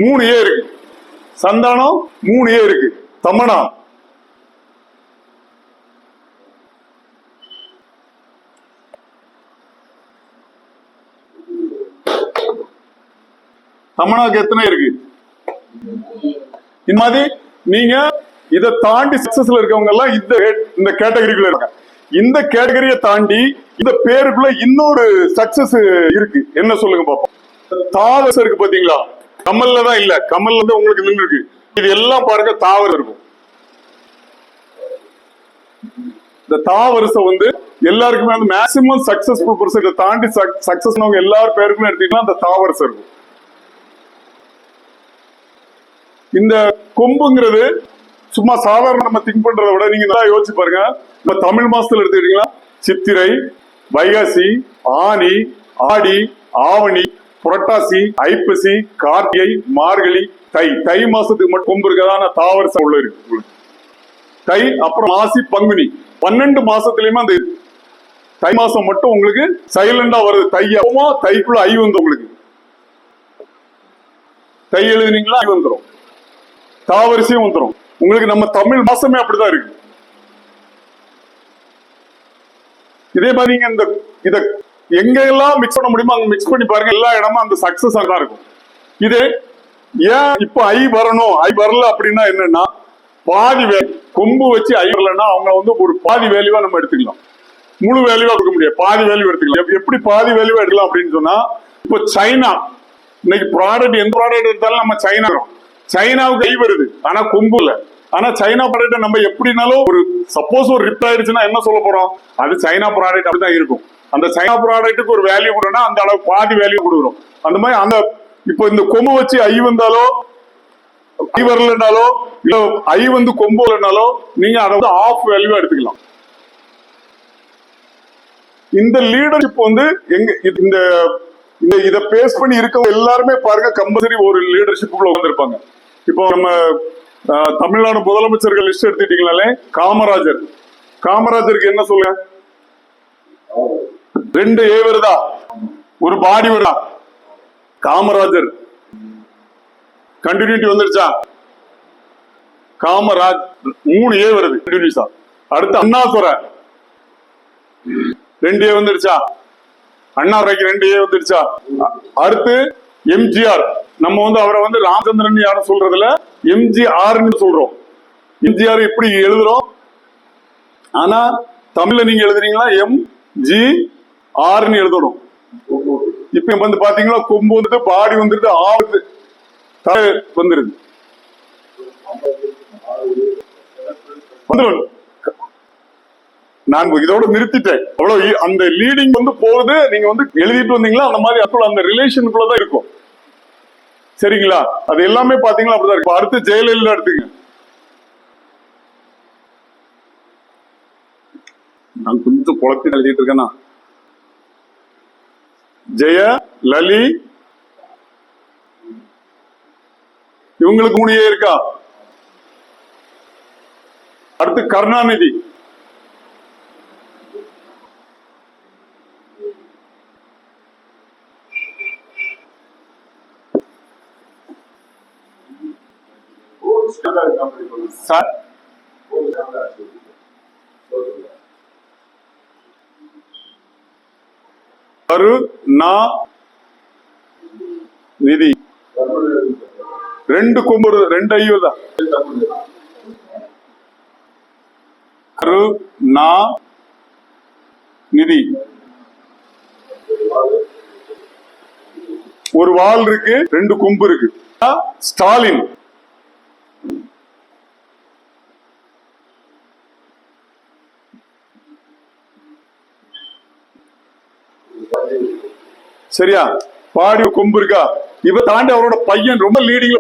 3 ஏ இருக்கு. சந்தானம் 3 ஏ இருக்கு. தமனா தமனாக்கு எத்தனை இருக்கு? இந்த மாதிரி நீங்க இதை தாண்டி சக்சஸ்ல இருக்கவங்க எல்லாம் இந்த கேட்டகரிக்குள்ள இருக்காங்க. இந்த கேட்டகரியை தாண்டி இந்த பேருக்குள்ள இன்னொரு சக்சஸ் இருக்கு. என்ன சொல்லுங்க பாப்போம். தாவரசம் இருக்கு பாத்தீங்களா? கமல்ல தான் இல்ல, கமல்ல வந்து உங்களுக்கு நின்று இருக்கு. இது எல்லாம் பாருங்க தாவரம் இருக்கும். இந்த தாவரசம் வந்து எல்லாருக்குமே வந்து மேக்சிமம் சக்சஸ்ஃபுல் பர்சன் தாண்டி சக்சஸ் எல்லாரும் பேருக்குமே எடுத்தீங்கன்னா அந்த தாவரசம் இருக்கும். இந்த கொம்புங்கிறது சும்மா சாதாரண நம்ம திங்க் பண்றதை விட நீங்க நல்லா யோசிச்சு பாருங்க. இப்ப தமிழ் மாசத்துல எடுத்துக்கிட்டீங்கன்னா சித்திரை, வைகாசி, ஆனி, ஆடி, ஆவணி, புரட்டாசி, ஐப்பசி, கார்த்திகை, மார்கழி, தை. தை மாசத்துக்கு மட்டும் கொம்பு இருக்கதான தாவரசம் உள்ள இருக்கு. தை, அப்புறம் மாசி, பங்குனி 12 மாசத்துலயுமே அந்த தை மாசம் மட்டும் உங்களுக்கு சைலண்டா வருது. தை அப்பமா தைக்குள்ள ஐ வந்து உங்களுக்கு தை எழுதினீங்களா ஐ வந்துடும், தாவரிசையும் வந்துடும் உங்களுக்கு. நம்ம தமிழ் மாசமே அப்படிதான் இருக்கு. இதே மாதிரி நீங்க இந்த இத எங்கெல்லாம் மிக்ஸ் பண்ண முடியுமோ அங்க மிக்ஸ் பண்ணி பாருங்க. எல்லா இடமும் அந்த சக்சஸ் தான் இருக்கும். இது ஏன் இப்ப ஐ வரணும், ஐ வரல அப்படின்னா என்னன்னா பாதி வேல்யூ. கொம்பு வச்சு ஐ வரலன்னா அவங்க வந்து ஒரு பாதி வேல்யூவா நம்ம எடுத்துக்கலாம். முழு வேல்யூவா கொடுக்க முடியாது, பாதி வேல்யூ எடுத்துக்கலாம். எப்படி பாதி வேல்யூவா எடுக்கலாம் அப்படின்னு சொன்னா, இப்போ சைனா இன்னைக்கு ப்ராடக்ட் எந்த ப்ராடக்ட் எடுத்தாலும் நம்ம சைனா, சைனாவுக்கு ஐ வருது ஆனா கொம்பு இல்ல. ஆனா சைனா ப்ராடக்ட் நம்ம எப்படினாலும் ஒரு சப்போஸ் ஒரு ரிப் ஆயிடுச்சுன்னா என்ன சொல்ல போறோம், அது சைனா ப்ராடக்ட் அப்படிதான் இருக்கும். அந்த சைனா ப்ராடக்ட்டுக்கு ஒரு வேல்யூ கொடுனா அந்த அளவு பாதி வேல்யூ கொடுக்குறோம். அந்த மாதிரி அந்த இப்போ இந்த கொம்பு வச்சு ஐ வந்தாலோ ஐ வரலனாலோ இல்ல ஐ வந்து கொம்பு இல்லைனாலோ நீங்க அதை வந்து ஆஃப் வேல்யூவா எடுத்துக்கலாம். இந்த லீடர்ஷிப் வந்து எங்க இந்த இதை பேஸ் பண்ணி இருக்கவங்க எல்லாருமே பாருங்க கம்பல்சரி ஒரு லீடர்ஷிப்புக்குள்ள வந்திருப்பாங்க. இப்போ நம்ம தமிழ்நாடு முதலமைச்சர்கள் லிஸ்ட் எடுத்துட்டீங்கனாலே காமராஜர், காமராஜருக்கு என்ன சொல்லுங்க, 2 ஏ வருதா, ஒரு பாடி வருதா? காமராஜர் கண்டினியூட்டி வந்துருச்சா? காமராஜ் 3 ஏ வருது கண்டினியூஸா. அடுத்து அண்ணாதுரை 2 ஏ வந்துருச்சா? அண்ணாதுரைக்கு 2 ஏ வந்துருச்சா? அடுத்து எம்ஜிஆர், நம்ம வந்து அவரை வந்து ராமச்சந்திரன் யாரும் சொல்றதுல எம்ஜிஆர் சொல்றோம். எம்ஜிஆர் எப்படி எழுதுறோம், ஆனா தமிழ்ல நீங்க எழுதுறீங்களா எம்ஜிஆர் எழுதணும். இப்ப வந்து பாத்தீங்கன்னா கொம்பு வந்துட்டு பாடி வந்துட்டு ஆவுது வந்துருது வந்துடும். நான் இதோட நிறுத்திட்டேன். அவ்வளவு அந்த லீடிங் வந்து போகுது. நீங்க வந்து எழுதிட்டு வந்தீங்களா அந்த மாதிரி அந்த ரிலேஷனுக்குள்ளதான் இருக்கும். சரிங்களா? அது எல்லாமே பாத்தீங்களா அப்படிதான் இருக்கும். அடுத்து ஜெயலலிதா எடுத்துங்க. நான் கொஞ்சம் குழப்பி எழுதிட்டு இருக்கேன்னா ஜெய லலி இவங்களுக்கு 3 ஏ இருக்கா? அடுத்து கருணாநிதி, நிதி 2 கொம்பு 2 ஐயோ தான். நிதி ஒரு வால் இருக்கு, 2 கொம்பு இருக்கு. ஸ்டாலின், சரியா? பாடி கொம்பு இருக்கா? இவ தாண்டி அவரோட பையன் ரொம்ப லீடிங்ல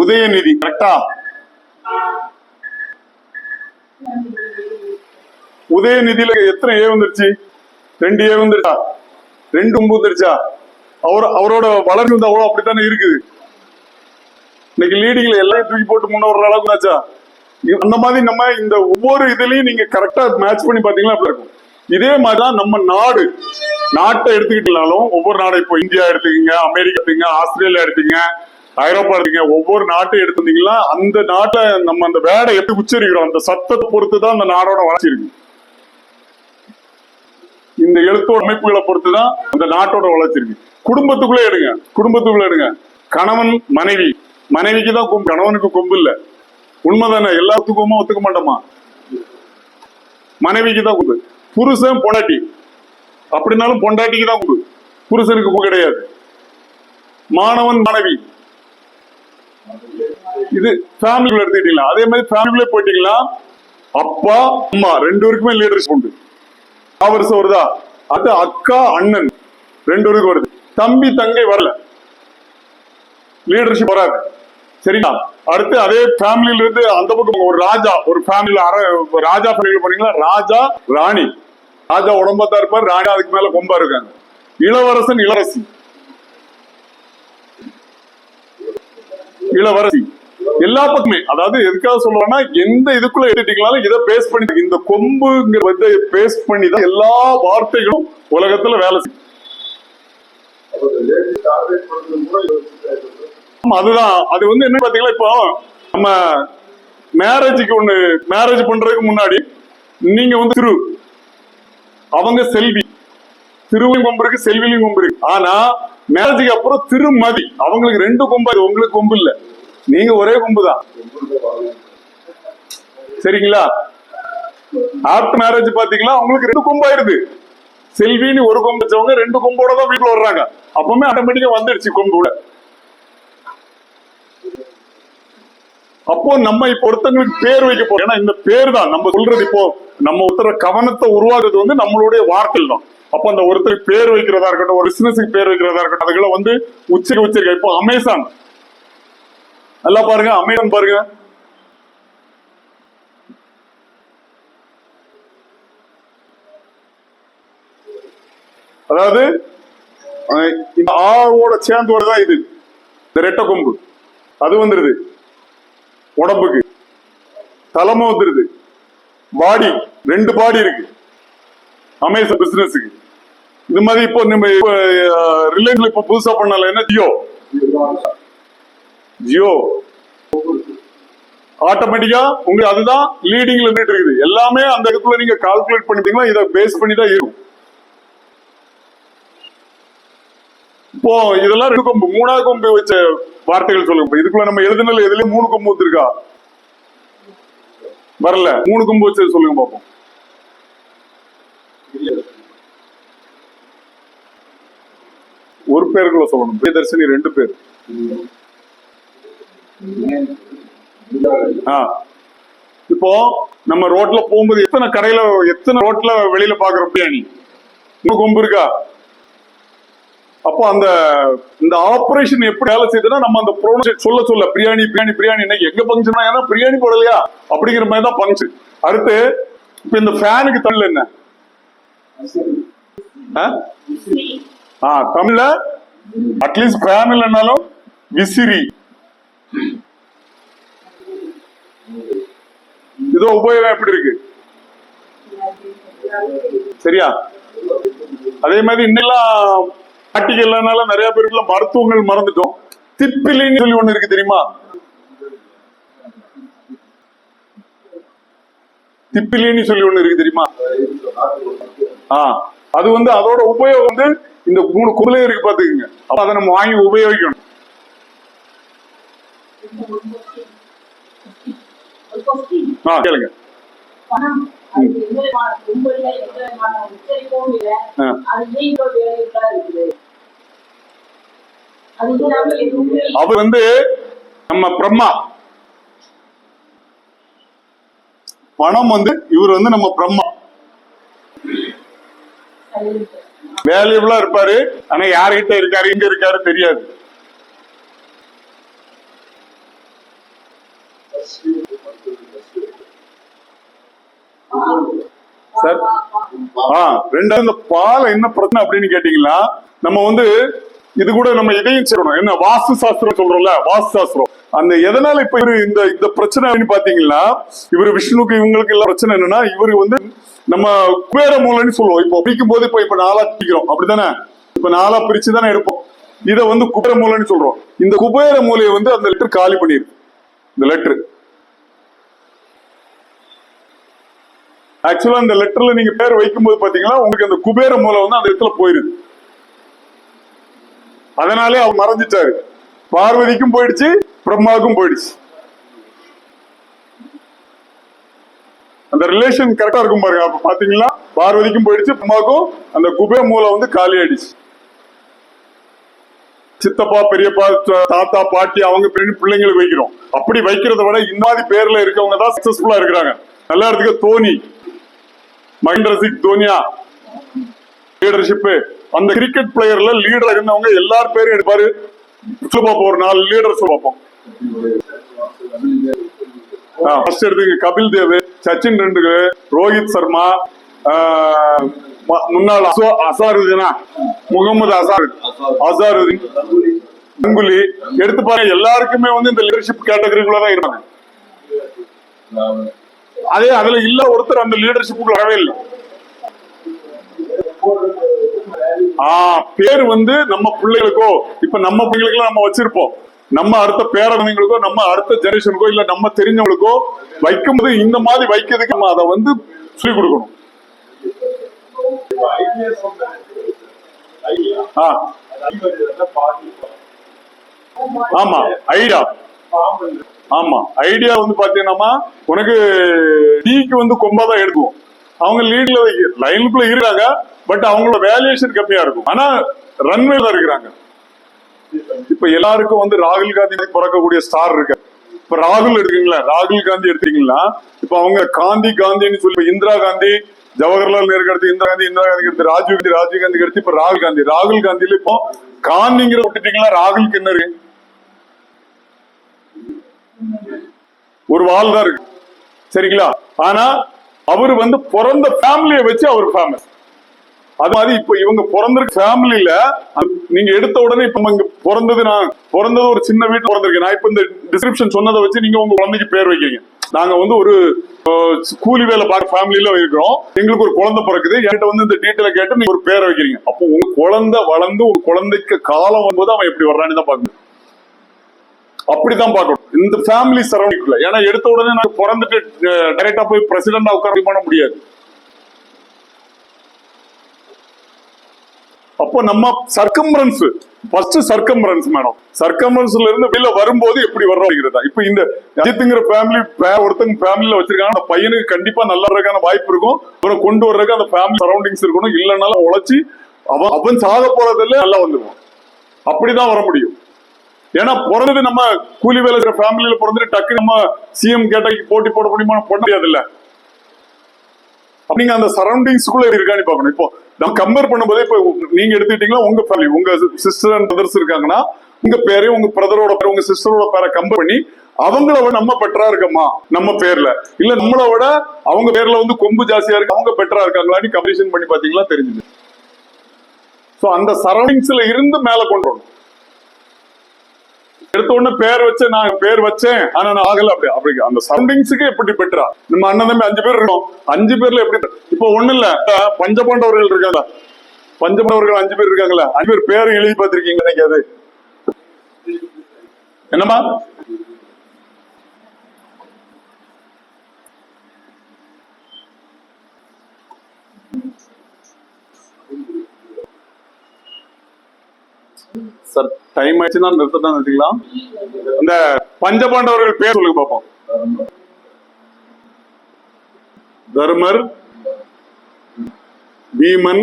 உதயநிதி, கரெக்டா? உதயநிதியில எத்தனை ஏ வந்துருச்சு? 2 ஏ வந்துருச்சா? 2 கொம்பு வந்துருச்சா? அவரோட வளர்ச்சி வந்து அவ்வளவு அப்படித்தானே இருக்குது. இன்னைக்கு லீடிங்ல எல்லாம் தூக்கி போட்டு முன்ன வர்ற அளவுக்கு ஆச்சா? அந்த மாதிரி நம்ம இந்த ஒவ்வொரு இதுலயும் நீங்க கரெக்டா மேட்ச் பண்ணி பாத்தீங்கன்னா அப்படி இருக்கும். இதே மாதிரிதான் நம்ம நாட்டை எடுத்துக்கிட்டாலும் ஒவ்வொரு நாடு, இப்போ இந்தியா எடுத்துக்கீங்க, அமெரிக்கா எடுத்துங்க, ஆஸ்திரேலியா எடுத்துங்க, ஐரோப்பா எடுத்துங்க, ஒவ்வொரு நாட்டையும் எடுத்துட்டீங்கன்னா அந்த நாட்டை நம்ம அந்த வேடை எப்படி உச்சரிக்கிறோம் அந்த சத்தத்தை பொறுத்து தான் அந்த நாடோட வளர்ச்சி இருக்கு. இந்த எழுத்தோட அமைப்புகளை பொறுத்து தான் அந்த நாட்டோட வளர்ச்சி இருக்கு. குடும்பத்துக்குள்ளே எடுங்க, கணவன் மனைவி, மனைவிக்கு தான் கொம்பு, கணவனுக்கு கொம்பு இல்ல. உண்மைதானே? எல்லாத்துக்குமா ஒத்துக்க மாட்டோமா? மனைவிக்கு தான் கொம்பு. புருஷன் பொண்டாட்டி அப்படின்னாலும் பொண்டாட்டிக்கு தான் கொம்பு, புருஷனுக்கு கொம்பு கிடையாது. மாணவன் மாணவி, இது ஃபேமிலிக்குள்ள எடுத்துக்கிட்டீங்களா? அதே மாதிரி ஃபேமிலிக்குள்ளே போயிட்டீங்களா, அப்பா அம்மா ரெண்டு பேருக்குமே லீடர்ஷிப் உண்டு. வருஷம் வருதா, அது அக்கா அண்ணன் ரெண்டு பேருக்கு வருது. தம்பி தங்கை வரல, லீடர்ஷிப் வராது. சரிங்களா? அடுத்து அதே ஃபேமிலியில இருந்து அந்த பக்கம் ஒரு ராஜா, ஒரு ஃபேமிலியில ராஜா ஃபேமிலியில போனீங்களா, ராஜா ராணி. ராஜா உடம்பத்தா இருப்பார், ராணி அதுக்கு மேல கொம்பா இருக்காங்க. இளவரசன் இளவரசி, எல்லா பக்கமே. அதாவது எதுக்காக சொல்றேன்னா, எந்த இதுக்குள்ள எடுத்துட்டீங்களாலும் இதை பேஸ் பண்ணி, இந்த கொம்புங்கிறத பேஸ் பண்ணி தான் எல்லா வார்த்தைகளும் உலகத்துல வேலை செய்யும். அதுதான் அது வந்து என்ன பாத்தீங்களா, இப்போ நம்ம மேரேஜ் பண்றதுக்கு முன்னாடி நீங்க வந்து திரு, அவங்க செல்வி, திருவியும் கொம்பு இருக்கு, செல்விலையும் கொம்பு இருக்கு. ஆனா மேரேஜுக்கு அப்புறம் திருமதி, அவங்களுக்கு ரெண்டு கொம்பு, உங்களுக்கு கொம்பு இல்ல, நீங்க ஒரே கொம்பு தான். சரிங்களா? ஆஃப்டர் மேரேஜ் பாத்தீங்களா, அவங்களுக்கு ரெண்டு கொம்பாயிருது. செல்வின்னு ஒரு கொம்பு வச்சவங்க ரெண்டு கொம்போட தான் வீட்டுல வர்றாங்க. அப்பவுமே ஆட்டோமேட்டிக்கா வந்துடுச்சு கொம்பு. அப்போ நம்ம இப்ப ஒருத்தங்களுக்கு பேர் வைக்க போறோம். ஏன்னா இந்த பேர் தான் நம்ம சொல்றது. இப்போ நம்ம ஒருத்தர கவனத்தை உருவாக்குறது வந்து நம்மளுடைய வார்த்தைகள் தான். அப்ப அந்த ஒருத்தருக்கு பேர் வைக்கிறதா இருக்கட்டும், ஒரு பிசினஸுக்கு பேர் வைக்கிறதா இருக்கட்டும், அதுகளை வந்து உச்சரிக்க. இப்போ அமேசான், நல்லா பாருங்க, அமேசான் பாருங்க, அதாவது இந்த ஆவோட சேர்ந்து வரதான் இது, இந்த ரெட்டை கொம்பு. அது வந்துருது உடம்புக்கு, தலைமை வந்துருது, பாடி, ரெண்டு பாடி இருக்கு அமேசான் பிசினஸுக்கு. இந்த மாதிரி இப்போ நம்ம ரிலையன்ஸ்ல இப்ப புதுசா பண்ணல என்ன, ஜியோ ஆட்டோமேட்டிக்கா உங்களுக்கு அதுதான் லீடிங்ல இருந்துட்டு இருக்குது. எல்லாமே அந்த இடத்துல நீங்க கால்குலேட் பண்ணிட்டீங்கன்னா இதை பேஸ் பண்ணி தான் இருக்கும். இப்போ இதெல்லாம் ரெண்டு கொம்பு, மூணாவது கொம்பு வச்ச வார்த்தைகள் சொல்லுங்க. இதுக்குள்ள நம்ம எழுதுனதுல எதுலயும் மூணு கொம்பு வச்சிருக்கா? வரல. மூணு கொம்பு வச்சு சொல்லுங்க பாப்போம். ஒரு பேருக்குள்ள சொல்லணும். பிரியதர்ஷினி ரெண்டு பேர். இப்போ நம்ம ரோட்ல போகும்போது எத்தனை ரோட்ல வெளியில பாக்குற பிரியாணி, மூணு கொம்பு இருக்கா? அப்போ இந்த ஆபரேஷன் எப்படி வேலை செய்யுதுன்னா, நம்ம அந்த ப்ரொனன்சியேட் சொல்ல பிரியாணி பிரியாணி பிரியாணி, இன்னைக்கு எங்க பங்கன், ஏன்னா பிரியாணி போடலையா அப்படிங்கிற மாதிரி தான் பங்கன். அடுத்து இப்ப இந்த ஃபேனுக்கு தமிழ்ல என்ன? தமிழ்ல அட்லீஸ்ட் ஃபேன் இல்லைன்னாலும் விசிறி. இதோ உபயோகம் எப்படி இருக்கு? சரியா? அதே மாதிரி இன்னெல்லாம் இல்லைனால நிறைய பேருக்குள்ள மருத்துவங்கள் மறந்துட்டோம். திப்பிலின்னு சொல்லி ஒண்ணு இருக்கு, தெரியுமா? திப்பிலின்னு சொல்லி ஒண்ணு இருக்கு, தெரியுமா? அது வந்து அதோட உபயோகம் வந்து இந்த மூணு கும்பலே இருக்கு பாத்துக்கங்க. அப்ப அதை நம்ம வாங்கி உபயோகிக்கணும். கேளுங்க. அவர் வந்து நம்ம பிரம்மா, பணம் வந்து இவர் வந்து நம்ம பிரம்மா, வேல்யூபிளா இருப்பாரு. ஆனா யாருகிட்ட இருக்காரு, எங்க இருக்காரு தெரியாது. சார் ரெண்டாவது இந்த பால் என்ன பிரச்சனை அப்படின்னு கேட்டீங்கன்னா, நம்ம வந்து இது கூட நம்ம இதையும் செய்யணும். என்ன வாஸ்து சாஸ்திரம் சொல்றோம்ல, வாஸ்து சாஸ்திரம். அந்த எதனால இப்ப இவரு இந்த பிரச்சனை பாத்தீங்கன்னா, இவரு விஷ்ணுக்கு இவங்களுக்கு எல்லாம் பிரச்சனை என்னன்னா, இவரு வந்து நம்ம குபேர மூலைன்னு சொல்லுவோம். இப்போ பிரிக்கும் போது இப்ப 4 பிரிக்கிறோம் அப்படித்தானே, இப்ப 4 பிரிச்சு தானே எடுப்போம். இதை வந்து குபேர மூலைன்னு சொல்றோம். இந்த குபேர மூலையை வந்து அந்த லெட்டர் காலி பண்ணிருக்கு. இந்த லெட்டர் ஆக்சுவலா இந்த லெட்டர்ல நீங்க பேர் வைக்கும் போது பாத்தீங்கன்னா உங்களுக்கு அந்த குபேர மூலை வந்து அந்த இடத்துல போயிருது. அதனாலே அவர் மறைஞ்சிட்டாரு. பார்வதிக்கும் போயிடுச்சு, பிரம்மாவுக்கும் போயிடுச்சு. அந்த ரிலேஷன் கரெக்டா இருக்கும் பாருங்க. அப்ப பாத்தீங்களா, பார்வதிக்கும் போயிடுச்சு, பிரம்மாவுக்கும் அந்த குபேர மூலை வந்து காலி ஆயிடுச்சு. சித்தப்பா, பெரியப்பா, தாத்தா, பாட்டி அவங்க பிள்ளைங்களுக்கு வைக்கிறோம். அப்படி வைக்கிறத விட இந்த மாதிரி பேர்ல இருக்கவங்க தான் சக்சஸ்ஃபுல்லா இருக்கிறாங்க. நல்லா இடத்துக்கு தோனி, மகேந்திர சிங் தோனியா லீடர்ஷிப், அந்த கிரிக்கெட் பிளேயர்ல லீடர் இருந்தவங்க எல்லார் பேரும் எடுப்பாரு. பார்ப்போம், ஒரு 4 லீடர் பார்ப்போம். ஃபர்ஸ்ட் எடுத்துங்க கபில் தேவ், சச்சின் டெண்டுல்கர், ரோஹித் சர்மா, முன்னாள் அசாருதீனா, முகமது அசாருதீன், கங்குலி எடுத்து பாருங்க. எல்லாருக்குமே வந்து இந்த லீடர்ஷிப் கேட்டகரிக்குள்ளதான் இருக்காங்க. அதே அதுல இல்ல ஒருத்தர் அந்த லீடர்ஷிப்புக்கு வரவே இல்லை. பேர் வந்து நம்ம பிள்ளைகளுக்கோ, இப்ப நம்ம பிள்ளைகளுக்கு நம்ம வச்சிருப்போம், நம்ம அடுத்த பேரவங்களுக்கோ, நம்ம அடுத்த ஜெனரேஷனுக்கோ, இல்ல நம்ம தெரிஞ்சவங்களுக்கோ வைக்கும்போது இந்த மாதிரி வைக்கிறதுக்கு நம்ம அதை வந்து சொல்லிக் கொடுக்கணும். ஆமா, ஐடியா. ஆமா, ஐடியா வந்து பாத்தீங்கன்னா உனக்கு டீக்கு வந்து கொம்பாதான் எடுக்கும். அவங்க லீட்ல லைனுக்குள்ள இருக்காங்க, பட் அவங்களோட வேல்யூஷன் கம்மியா இருக்கும். ஆனா ரன்வே தான் இருக்கிறாங்க. இப்ப எல்லாருக்கும் வந்து ராகுல் காந்தி பிறக்கக்கூடிய ஸ்டார் இருக்கு. இப்ப ராகுல் எடுத்தீங்களா, ராகுல் காந்தி எடுத்தீங்களா, இப்ப அவங்க காந்தி காந்தின்னு சொல்லி இந்திரா காந்தி, ஜவஹர்லால் நேருக்கு அடுத்து இந்திரா காந்தி, இந்திரா காந்திக்கு அடுத்து ராஜீவ் காந்திக்கு அடுத்து இப்ப ராகுல் காந்தியில இப்போ காந்திங்கிற விட்டுட்டீங்களா, ராகுலுக்கு என்ன இருக்கு? ஒரு வால் தான் இருக்கு, சரிங்களா? ஆனா அவரு வந்து பிறந்த ஃபேமிலியை வச்சு அவர் ஃபேமஸ். அது மாதிரி இப்ப இவங்க பிறந்திருக்க ஃபேமிலியில நீங்க எடுத்த உடனே இப்ப இங்க பிறந்தது ஒரு சின்ன வீட்டுல பிறந்திருக்கேன். நான் இப்ப இந்த டிஸ்கிரிப்ஷன் சொன்னதை வச்சு நீங்க உங்க குழந்தைக்கு பேர் வைக்கிறீங்க. நாங்க வந்து ஒரு கூலி வேலை பார்க்க ஃபேமிலியில இருக்கிறோம், எங்களுக்கு ஒரு குழந்தை பிறக்குது, என்கிட்ட வந்து இந்த டீட்டெயில கேட்டு நீங்க ஒரு பேரை வைக்கிறீங்க. அப்போ உங்க குழந்தை வளர்ந்து ஒரு குழந்தைக்கு காலம் வரும்போது அவன் எப்படி வர்றான்னு தான் பாக்கணும். அப்படிதான் பார்க்கணும் இந்த ஃபேமிலி சரௌண்டிங்ல. ஏன்னா எடுத்த உடனே நாங்க பிறந்துட்டு டைரக்டா போய் பிரசிடண்டா உட்கார பண்ண முடியாது. அப்போ நம்ம சர்க்கம்பரன்ஸ் ஃபர்ஸ்ட் சர்க்கம்பரன்ஸ் மேடம், சர்க்கம்பரன்ஸ்ல இருந்து வெளியில வரும்போது எப்படி வர்றோம். இப்ப இந்த அஜித்ங்கிற ஃபேமிலி ஒருத்தங்க ஃபேமிலியில வச்சிருக்காங்க, அந்த பையனுக்கு கண்டிப்பா நல்லா இருக்கான வாய்ப்பு இருக்கும். அவரை கொண்டு வர்றதுக்கு அந்த ஃபேமிலி சரௌண்டிங்ஸ் இருக்கணும். இல்லைன்னாலும் உழைச்சி அவன் சாக போறதுல நல்லா வந்துடுவான். அப்படிதான் வர முடியும். ஏன்னா பிறந்தது நம்ம கூலி வேலை செய்யற ஃபேமிலியில பிறந்துட்டு டக்கு நம்ம சிஎம் கேட்டகரிக்கு போட்டி போட முடியுமா? போட முடியாது இல்ல. நீங்க அந்த சரௌண்டிங்ஸ்குள்ள இருக்கான்னு பாக்கணும். இப்போ நம்ம கம்பேர் பண்ணும்போது இப்ப நீங்க எடுத்துக்கிட்டீங்கன்னா உங்க ஃபேமிலி, உங்க சிஸ்டர் அண்ட் பிரதர்ஸ் இருக்காங்கன்னா உங்க பேரையும் உங்க பிரதரோட பேர் உங்க சிஸ்டரோட பேரை கம்பேர் பண்ணி அவங்கள விட நம்ம பெட்டரா இருக்கமா நம்ம பேர்ல, இல்ல நம்மளை விட அவங்க பேர்ல வந்து கொம்பு ஜாஸ்தியா இருக்கு அவங்க பெட்டரா இருக்காங்களான்னு கம்பேரிசன் பண்ணி பாத்தீங்களா தெரிஞ்சது. சோ அந்த சரௌண்டிங்ஸ்ல இருந்து மேல கொண்டு வரணும். எடுத்த உடனே பேர் வச்சு நான் பேர் வச்சேன் ஆனா நான் ஆகல, அப்படி அந்த சரௌண்டிங்ஸுக்கு எப்படி பெட்டரா? நம்ம அண்ணன் தம்பி 5 பேர் இருக்கோம், 5 பேர்ல எப்படி? இப்போ ஒண்ணு இல்ல, பஞ்சபாண்டவர்கள் இருக்காங்க, பஞ்சபாண்டவர்கள் 5 பேர் இருக்காங்களா, 5 பேர் பேரும் எழுதி பார்த்திருக்கீங்க நினைக்காது என்னமா? சார் டைம் ஆயிடுச்சுன்னா நிறுத்தத்தான் நிறுத்திக்கலாம். இந்த பஞ்சபாண்டவர்கள் பேர் சொல்லுங்க பாப்போம். தர்மர், பீமன்,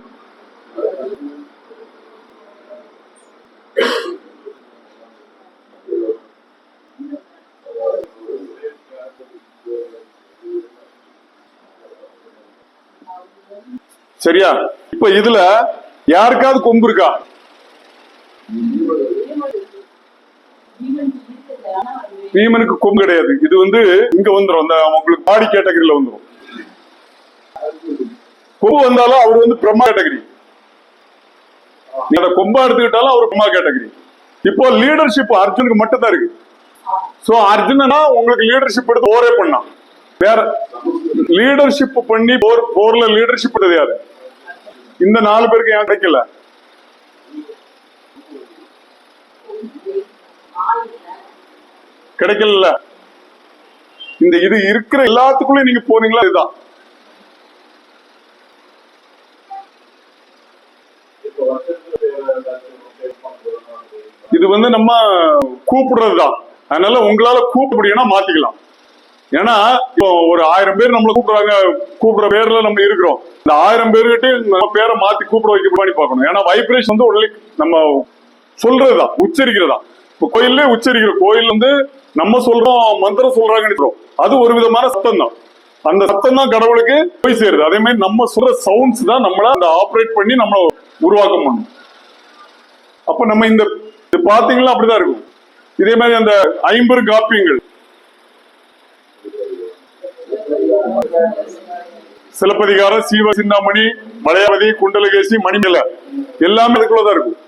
சரியா? இப்ப இதுல யாருக்காவது கொம்பு இருக்கா? பீமனுக்கு கொம்பு கிடையாது. இது வந்து இங்க வந்துடும், அந்த உங்களுக்கு பாடி கேட்டகரியில வந்துடும். கொம்பு வந்தாலும் அவர் வந்து பிரம்மா கேட்டகரி. நீ அதை கொம்பா எடுத்துக்கிட்டாலும் அவரு கொம்பா கேட்டகரி. இப்போ லீடர்ஷிப் அர்ஜுனுக்கு மட்டும் தான் இருக்கு. சோ அர்ஜுனா உங்களுக்கு லீடர்ஷிப் எடுத்து போரே பண்ணான். வேற லீடர்ஷிப் பண்ணி போர்ல லீடர்ஷிப் எடுத்தது யாரு? இந்த 4 பேருக்கு ஏன் கிடைக்கல? கிடைக்கல. இந்த இது இருக்கிற எல்லாத்துக்குள்ளயும் நீங்க போனீங்களா? இதுதான் இது நம்ம கூப்பிடுறதுதான். அதனால உங்களால கூப்பிட முடியும்னா மாத்திக்கலாம். ஏன்னா இப்போ ஒரு 1000 பேர் நம்மள கூப்பிடுறாங்க, கூப்பிடுற பேர்ல நம்ம இருக்கிறோம். இந்த 1000 பேர்கிட்ட நம்ம பேரை மாத்தி கூப்பிட வைக்க பண்ணி பார்க்கணும். ஏன்னா வைப்ரேஷன் உடனே நம்ம சொல்றதுதான், உச்சரிக்கிறதா. இப்போ கோயிலே உச்சரிக்கிற கோயில் நம்ம சொல்றோம், மந்திரம் சொல்றாங்கன்னு அது ஒரு விதமான சத்தம் தான். அந்த சத்தம் தான் கடவுளுக்கு போய் சேருது. அதே மாதிரி நம்ம சொல்ற சவுண்ட்ஸ் தான் நம்மள அந்த ஆப்ரேட் பண்ணி நம்மள உருவாக்கம் பண்ணும். அப்ப நம்ம இந்த பாத்தீங்களா அப்படிதான் இருக்கும். இதே மாதிரி அந்த 50 காப்பியங்கள், சிலப்பதிகாரம், சீவ சிந்தாமணி, மலையாளதி, குண்டலகேசி, மணிமேல எல்லாமே அதுக்குள்ளதான் இருக்கும்.